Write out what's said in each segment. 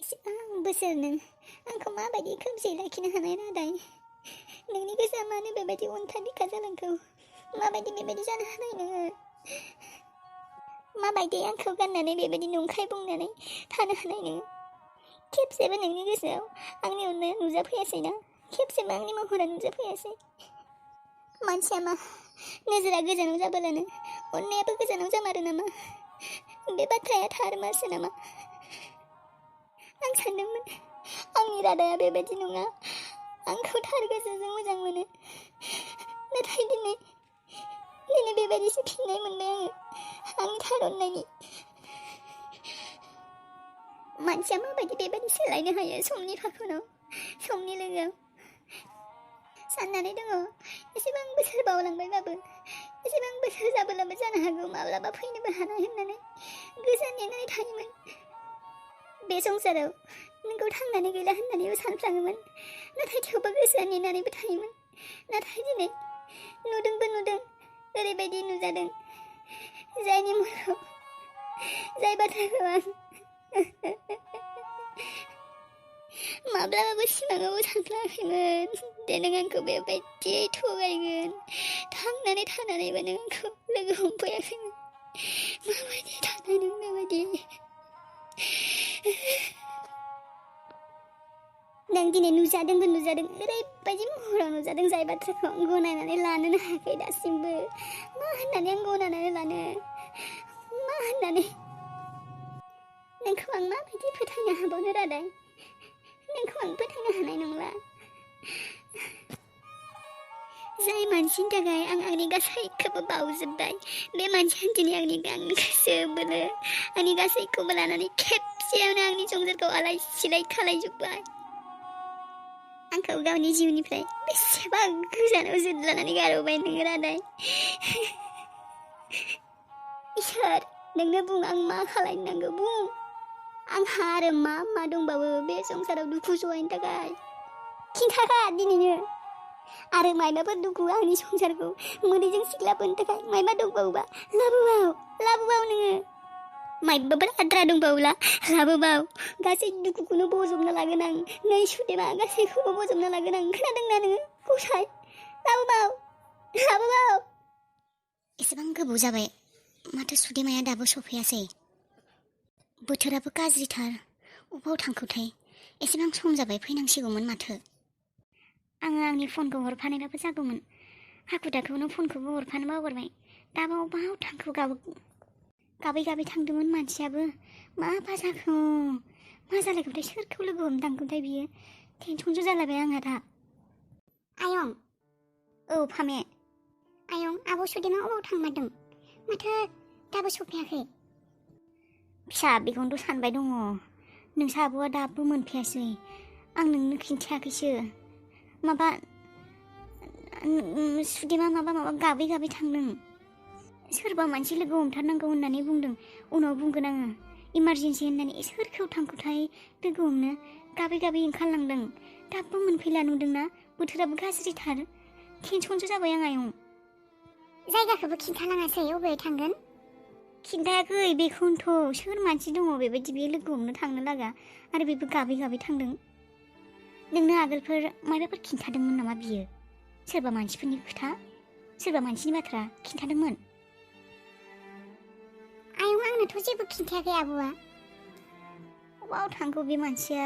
इसिबां बोसोर नों आंखौ माबायदि खोमसि लाखिनो हानाय रादाय नोंनि गोसोआ मानो बेबायदि उनथारिखा जालांखौ माबायदि बेबायदि जानो हानाय नोङो माबायदि आंखौ गाननानै बेबायदि नंखाय बुंनानै थानो हानाय नोङो खेबसेबो नोंनि गोसोआव आंनि अननाया नुजाफैयासैना खेबसेबो आंनि महरा नुजाफैयासै मानसिया मा नोजोरा गोजानाव जाबोलानो अननायाबो गोजानाव जामारो नामा बे बाथ्राया थार मारसो नामा आं सानदोंमोन आंनि रादाया बेबायदि नङा आंखौ थार गोसोजों मोजां मोनो नाथाय दिनै बेबायदिसो फिननाय मोनबाय आङो आंनि थार अननायनि मानसिया माबायदि बेबायदि सोलायनो हायो समनि फाखनाव समनि लोगोआव साननानै दङ एसेबां बोसोर बावलांबायबाबो एसेबां बोसोर जाबोलाबो जानो हागौ माब्लाबा फैनोबो हानाय होननानै गोसोआ नेनानै थायोमोन बे संसाराव नोंखौ थांनानै गैला होननानैबो सानफ्लाङोमोन नाथाय थेवबो गोसोआ नेनानैबो थायोमोन नाथाय दिनै नुदोंबो नुदों ओरैबायदि नुजादों जायनि मुङाव जाय बाथ्राखौ आं माब्लाबाबो सिमाङावबो सानफ्लाङाखैमोन दे नों आंखौ बेबायदियै थगायगोन थांनानै थानानैबो नों आंखौ लोगो हमफैयाखैमोन माबायदि थानाय नों बेबायदि नों दिनै नुजादों ओरैबायदि महराव नुजादों जाय बाथ्राखौ आं गनायनानै लानोनो हायाखै दासिमबो मा होननानै आं गनायनानै लानो मा होननानै नोंखौ आं माबायदि फोथायनो हाबावनो रादाय नोंखौ आं फोथायनो हानाय नंला जाय मानसिनि थाखाय आं आंनि गासैखौबो बावजोब्बाय बे मानसिया दिनै आंनि गोसो बोलो आंनि गासैखौबो लानानै खेबसेयावनो आंनि संसारखौ आलाय सिलाय खालायजोब्बाय आंखौ गावनि जिउनिफ्राय बेसेबा गोजानाव जोदलानानै गारबोबाय नोङो रादाय इसोर नोंनो बुं आं मा खालायनांगौ बुं आंहा आरो मा दंबावो बे संसाराव दुखु सहायनो थाखाय खिन्थाखा दिनैनो आरो मायबाफोर दुखु आंनि संसारखौ मोदैजों सिख्लाबोनो थाखाय मायबा दंबावोबा लाबोबाव नोङो मायबाफोर आद्रा दंबावोला लाबोबाव गासै दुखुखौनो बजबना लागोन आं नै सुदेमा गासैखौबो बजबना लागोन आं खोनादोंना नोङो गसाय लाबोबाव एसेबां गोबाव जाबाय माथो सुदेमाया दाबो सफैयासै बोथोराबो गाज्रिथार अबाव थांखोथाय एसेबां सम जाबाय फैनांसिगौमोन माथो आङो आंनि फनखौ हरफानायबाबो जागौमोन हाखु दाखुनो फनखौबो हरफानो बावगारबाय दाबो अबाव थांखो गाबै थांदोंमोन मानसियाबो माबा जाखो मा जालायखोथाय सोरखौ लोगो हमनो थांखोथाय बियो टेनसनसो जालायबाय आंहा दा आयं औ फामे आयं आब' सुदेमा अबाव थांमारदों माथो दाबो सफैयाखै फिसा बेखौनोथ' सानबाय दङ नोंसा आब'आ दाबो मोनफैयासै आं नोंनो खिन्थायाखैसो माबा सुदेमा माबा गाबै थांदों सोरबा मानसि लोगो हमथारनांगौ होननानै बुंदों उनाव बुंगोन आङो इमारजेन्सि होननानै सोरखौ थांखोथाय लोगो हमनो गाबै ओंखारलांदों दाबो मोनफैला नुदोंना बोथोराबो गाज्रिथार टेनसनसो जाबाय आं आयं जायगाखौबो खिन्थानाङासै अबे थांगोन खिन्थायाखै बेखौनोथ' सोर मानसि दङ बेबायदि बे लोगो हमनो थांनो लागा आरो बेबो गाबै थांदों नोंनो आगोलफोर माबाफोर खिन्थादोंमोन नामा बियो सोरबा मानसिफोरनि खोथा सोरबा मानसिनि बाथ्रा खिन्थादोंमोन आयं आंनोथ' जेबो खिन्थायाखै आब'आ अबाव थांखो बे मानसिया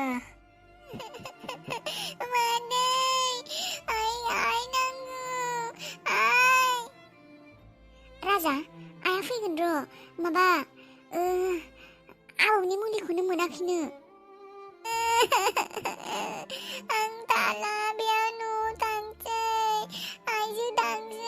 राजा आया फैगोन र' माबा आबौनि मुलिखौनो मोनाखैनो आं दाला बेयाव न' थांसै आइजो थांसै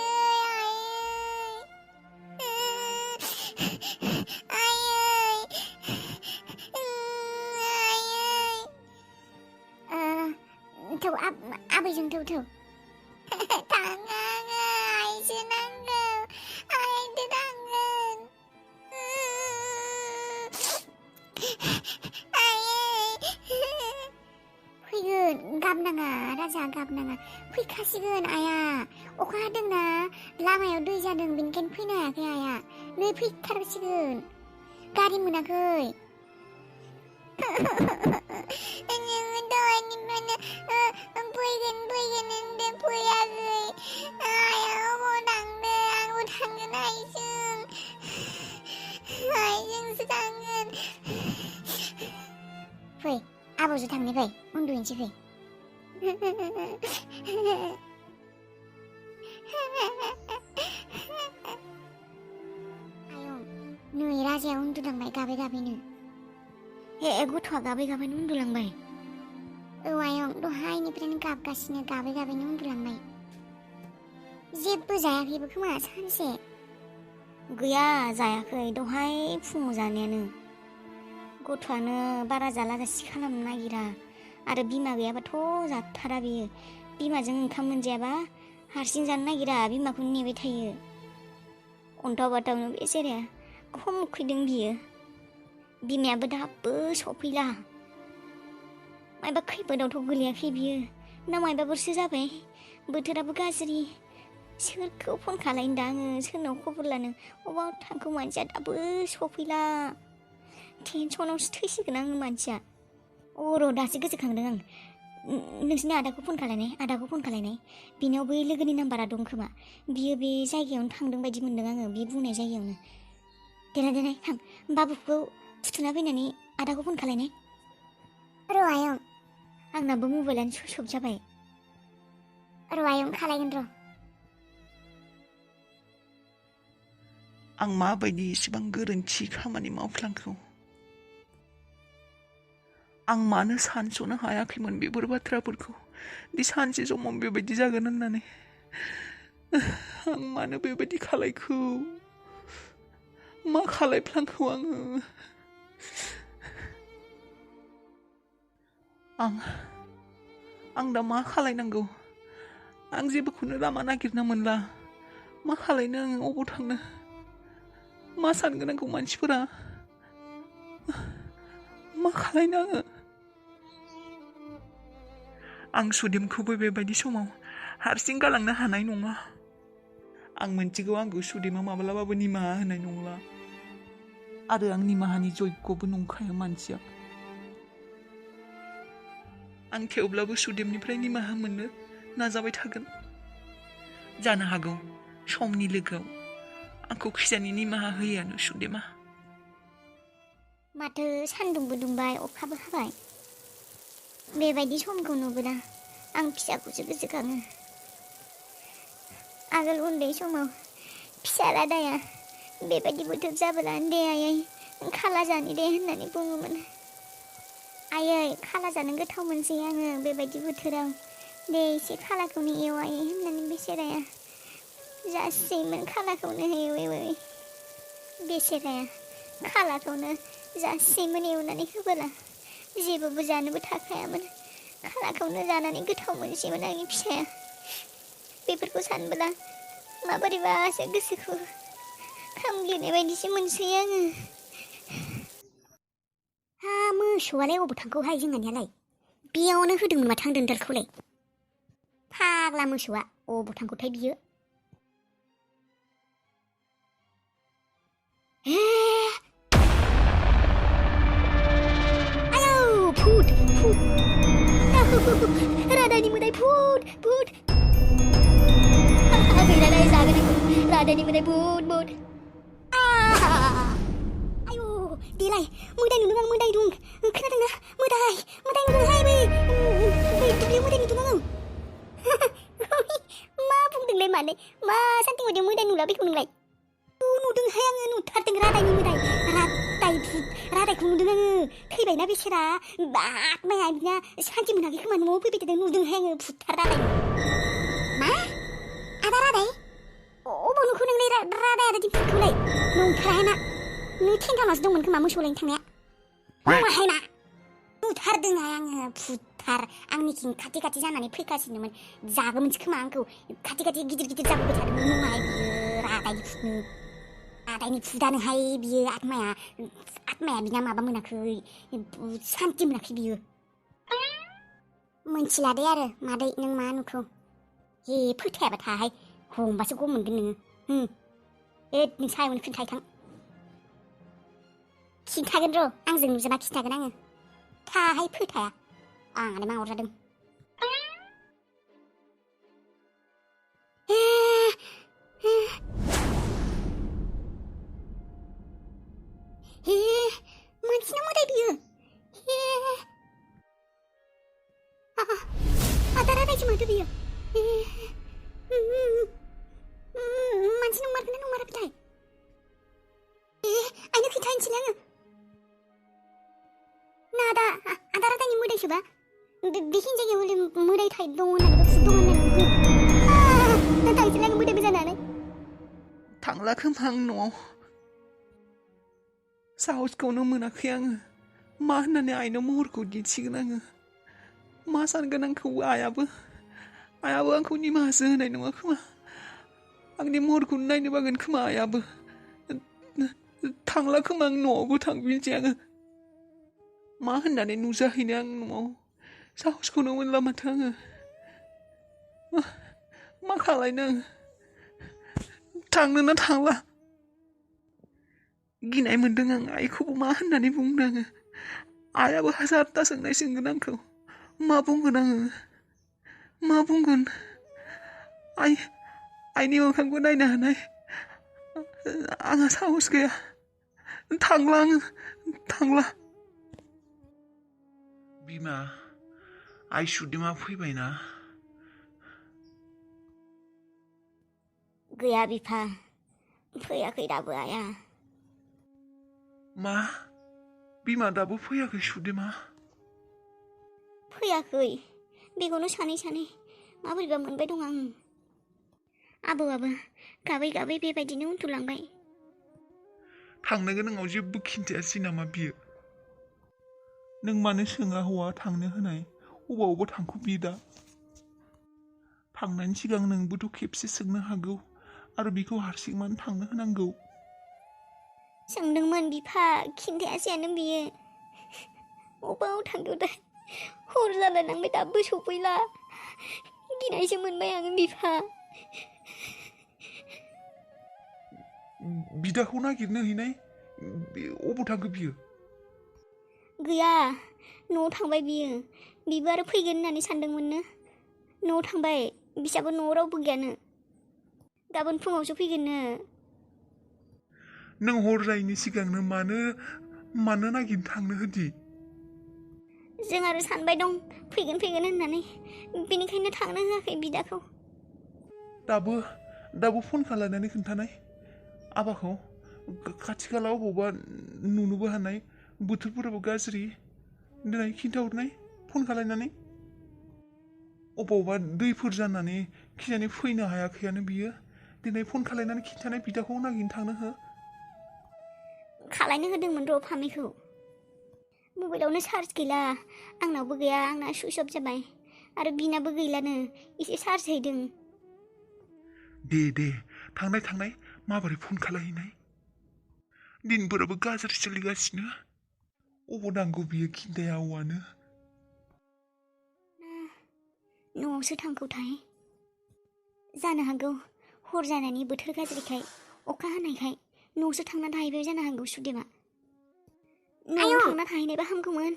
थौ आबैजों थौ थाङा आइसो नांगौ आइदो थांगोन फैगोन गाबनाङा राजा गाबनाङा फैखासिगोन आया अखा हादोंना लामायाव दै जादों बेनिखायनो फैनो हायाखै आया नै फैथारसिगोन गारि मोनाखै नोङो दहायनिफ्रायनो फैगोन होनदों फैयाखै। आइया अबाव थांदों? आंबो थांगोन आइजोंसो थांगोन। फै आबौजों थांनो फै उन्दुहैनोसै फै। आयं नै राजाया उन्दुलांबाय गाबै गाबैनो। गथ'आ गाबै गाबैनो उन्दुलांबाय। औ आयं दहायनिफ्रायनो गाबगासिनो गाबै गाबैनो उन्दुलांबाय। जेबो जायाखैबो खोमा सानसे। गैया जायाखै दहाय फुङाव जानायानो। गथ'आनो बारा जाला जासि खालामनो नागिरा आरो बिमा गैयाबाथ' जाथारा बियो। बिमाजों ओंखाम मोनजायाबा हारसिं जानो नागिरा, बिमाखौनो नेबाय थायो। अन्थाव बाथावनो बेसेराया खम उखैदों बियो। बिमायाबो दाबो सफैला। मायबा खैफोदावथ' गोलैयाखै बियो ना मायबाफोरसो जाबाय? बोथोराबो गाज्रि। सोरखौ फन खालायनो दा आङो, सोरनाव खबर लानो? अबाव थांखो मानसिया दाबो सफैला। टेनसनावसो थैसिगोन आङो मानसिया। र' दासो गोसोखांदों आं। नोंसिनि आदाखौ फन खालायनाय। बेनाव बै लोगोनि नाम्बारा दं खोमा। बियो बे जायगायावनो थांदों बायदि मोनदों आङो, बे बुंनाय जायगायावनो। देनाय थां बाबुखौ फुथुना फैनानै आदाखौ फन खालायनाय। र' आयं आंनाबो मबाइलानो सुइस अफ जाबाय। र' आयं खालायगोन र'। आं माबायदि इसेबां गोरोन्थि खामानि मावफ्लांखो? आं मानो सानस'नो हायाखैमोन बेफोर बाथ्राफोरखौ, दि सानसे समाव बेबायदि जागोन होननानै। आं मानो बेबायदि खालायखो? मा खालायफ्लांखो आङो? आं दा मा खालायनांगौ? आं जेबोखौनो लामा नागिरना मोनला। मा खालायनो आङो? अबाव थांनो? मा सानगोन आंखौ मानसिफोरा? मा खालायनो आङो? आं सुदेमखौबो बेबायदि समाव हारसिं गालांनो हानाय नङा। आं मोनथिगौ आंखौ सुदेमा माब्लाबाबो निमाहा होनाय नंला। आरो आं निमाहानि जग्यबो नंखाया मानसिया। आं थेवब्लाबो सुदेमनिफ्राय निमाहा मोननो नाजाबाय थागोन। जानो हागौ समनि लोगोआव आंखौ खिजानि निमाहा होयोआनो सुदेमा। माथो सान्दुंबो दुंबाय अखाबो हाबाय। बेबायदि समखौ नुबोला आं फिसाखौसो गोसोखाङो। आगोल उन्दै समाव फिसाला दाया बेबायदि बोथोर जाबोला दे आयै खाला जानि दे होननानै बुङोमोन। आयै खाला जानो गोथाव मोनसै आङो बेबायदि बोथोराव, दे एसे खालाखौनो एव आयै होननानै बेसेराया जासैमोन खालाखौनो एवै। बेसेराया खालाखौनो जासैमोन एवनानै होबोला, जेबोबो जानोबो थाखायामोन। खालाखौनो जानानै गोथाव मोनसैमोन आंनि फिसाया। बेफोरखौ सानबोला माबोरैबासो गोसोखौ खामग्लिनाय बायदिसो मोनसै आङो। मोसौआलाय अबाव थांखोहाय जोंहानियालाय? बेयावनो होदोंमोन माथो आं दोनदालखौलाय। फाग्ला मोसौआ अबाव थांखोथाय बियो? आयौ भुत राधानि मोदाय भुत गैलालाय जागोन आंखौ राधानि मोदाय भुत। आयौ देलाय मोदाय नुदों आं, मोदाय दं खोनादोंना? मोदाय नुदोंहाय बै दुब्लियाव मोदाय नुदों आङो। मा बुंदोंलाय माने? मा सानथिं बायदियाव मोदाय नुलाबायखो नोंलाय? नुदोंहाय आङो, नुथारदों राधानि मोदाय। राधायखौ नुदों आङो। थैबायना बेसेरा आत्माया बिना सान्थि मोनाखै खोमा, न'आव फैबाय थादों। नुदोंहाय आङो भुतथार राधाय। मा आदा राधाय? अबाव नुखो नोंलाय राधाय आदा दिम्पुखौलाय? नंथारा ना नों टेंटाउनावसो दंमोन खोमा मोसौ लायनो थांनाया। नङाहाय ना नुथारदोंहाय आङो भुतथार। आंनिथिं खाथि जानानै फैगासिनोमोन। जागौमोनसो खोमा आंखौ। खाथि गिदिर जाबोबाय थादोंमोन। नङाहाय बियो राधायनि भुतानोहाय बियो। आत्माया बिना माबा मोनाखै, सान्थि मोनाखै बियो। मोनथिला दे आरो मादै नों मा नुखो? हे फोथायाबा थाहाय, हमबासो गम मोनगोन नोङो। नों सायावनो खिन्थागोन र', आंजों नुजाबा खिन्थागोन आङो। थाहाय फोथाया आंहालाय मा अरजादों मानसिना मोदाय बियो आदारा रायजो माथो बियो मानसि नंमारगोन ना नंमाराखैथाय आइनो खिन्थानोसैलाय आङो ना आदारा दानि मोदायसोबा बे हिनजावनि हले मोदाय दङ होननानै भुत दङ होननानै थांसैलाय आङो मोदायबो जानानै थांला खोमा आं न'आव साहसखौनो मोनाखै आङो मा होननानै आइनो महरखौ दिन्थिगोन आङो मा सानगोन आंखौ आइयाबो आंखौ निमाहासो होनाय नङा खोमा आंनि महरखौ नायनो बागोन खोमा आइयाबो थांला खोमा आं न'आवबो थांफिनसै आङो मा होननानै नुजाहैनो आं न'आव साहसखौनो मोनला माथो आङो मा खालायनो आं थांनोना थांला गिनाय मोनदों आं आइखौबो मा होननानै बुंनो आङो आइयाबो हाजारथा सोंनाय सोंगोन आंखौ मा बुंगोन आङो मा बुंगोन आइनि मोखांखौ नायनो हानाय आंहा साहस गैया थांला आङो थांला बिमा आइ सुदेमा फैबायना गैया बिफा फैयाखै दाबो आइया मा बिमा दाबो फैयाखै सुदेमा फैयाखै बेखौनो सानै माबोरैबा मोनबाय दं आं आबौआबो गाबै गाबै बेबायदिनो उन्दुलांबाय थांनो गोनाङाव जेबो खिन्थायासै नामा बियो नों मानो सोङा हौवा थांनो होनाय अबावबा थांखो बियो दा थांनायनि सिगां नोंबोथ' खेबसे सोंनो हागौ आरो बिखौ हारसिं मानो थांनो होनांगौ सोंदोंमोन बिफा खिन्थायासैयानो बियो अबाव थांदोंथाय हर जालायलांबाय दाबो सफैला गिनायसो मोनबाय आङो बिफा बिदाखौ नागिरनो हैनाय अबाव थांखो बियो गैया न'आव थांबाय बिबो आरो फैगोन होननानै सानदोंमोननो न'आव थांबाय बिसाबो न'आव रावबो गैयानो गाबोन फुङावसो फैगोननो नों हर जायैनि सिगांनो मानो नागिरनो थांनो होदि जों आरो सानबाय दं फैगोन होननानै बेनिखायनो थांनो होआखै बिदाखौ दाबो फन खालायनानै खोन्थानाय आबाखौ खाथि खाला अबावबा नुनोबो हानाय बोथोरफोराबो गाज्रि दिनै खिन्थाहरनाय फन खालायनानै अबावबा दैफोर जानानै खिजानि फैनो हायाखैयानो बियो दिनै फन खालायनानै खिन्थानाय बिदाखौ नागिरनो थांनो हो खालायनो होदोंमोन र' फामिखौ मबाइलावनो चार्ज गैला आंनावबो गैया आंना सुइच अफ जाबाय आरो बिनाबो गैलानो एसे चार्ज हैदों दे थांनाय माबोरै फन खालायहैनाय दिनफोराबो गाज्रि सोलिगासिनो अबाव नांगौ बियो खिन्थाया औवानो न'आवसो थांगौथाय जानो हागौ हर जानायनि बोथोर गाज्रिखाय अखा हानायखाय न'आवसो थांना थाहैबाय जानो हागौ सुदेमा न'आव थांना थाहैनायबा हामगौमोन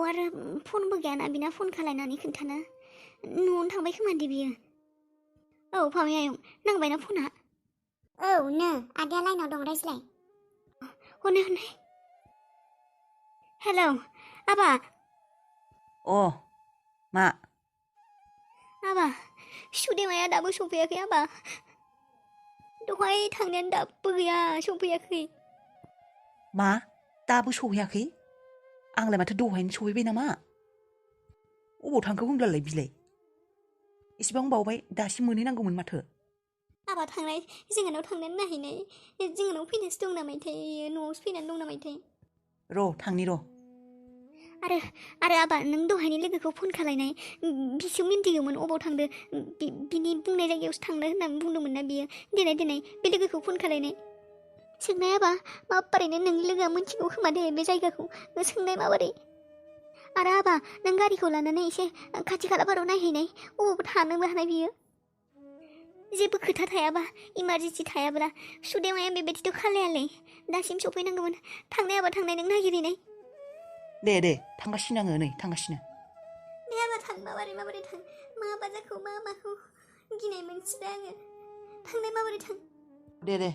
आरो फनबो गैयाना बिना फन खालायनानै खोन्थानो न'आवनो थांबाय खोमा दे बियो औ फामि आयं नांबायना फना औ आदाया लाइनाव दं रायज्लाय हनै हेलौ आबा मा आबा सुदेमाया दाबो सफैयाखै आबा दहाय थांनायानो दाबो गैया सफैयाखै मा दाबो सौहैयाखै आंलाय माथो दहायनो सहैबाय नामा अबाव थांखो होनब्लालाय बिलाय एसेबां बावबाय दासिम मोनहैनांगौमोन माथो आबा जोंहानाव थांनानै नायहैनाय जोंहानाव फैनासो दं नामायथाय न'आवसो फैनानै दं नामायथाय थांनि र' आरो आबा नों दहायनि लोगोखौ फन खालायनाय बिसो मिन्थिगौमोन अबाव थांदो बिनि बुंनाय जायगायावसो थांदो होननानै बुंदोंमोन ना बियो देनाय बे लोगोखौ फन खालायनाय सोंनाय आबा माबोरैनो नोंनि लोगोआ मिन्थिगौ खोमा दे बे जायगाखौ सोंनाय माबोरै आरो आबा नों गारिखौ लानानै एसे खाथि खालाफोराव नायहैनाय अबावबो थानोबो हानाय बियो जेबो खोथा थायाबा इमारजेन्सि थायाब्ला सुदेमाया बेबायदिथ' खालायालै दासिम सफैनांगौमोन थांनाय नों नागिरहैनाय दे थांगासिनो आङो नै थांगासिनो दे हाबा थां माबोरै थां मा माखौ गिनाय मोनसिबाय आङो थांनाय माबोरै थां दे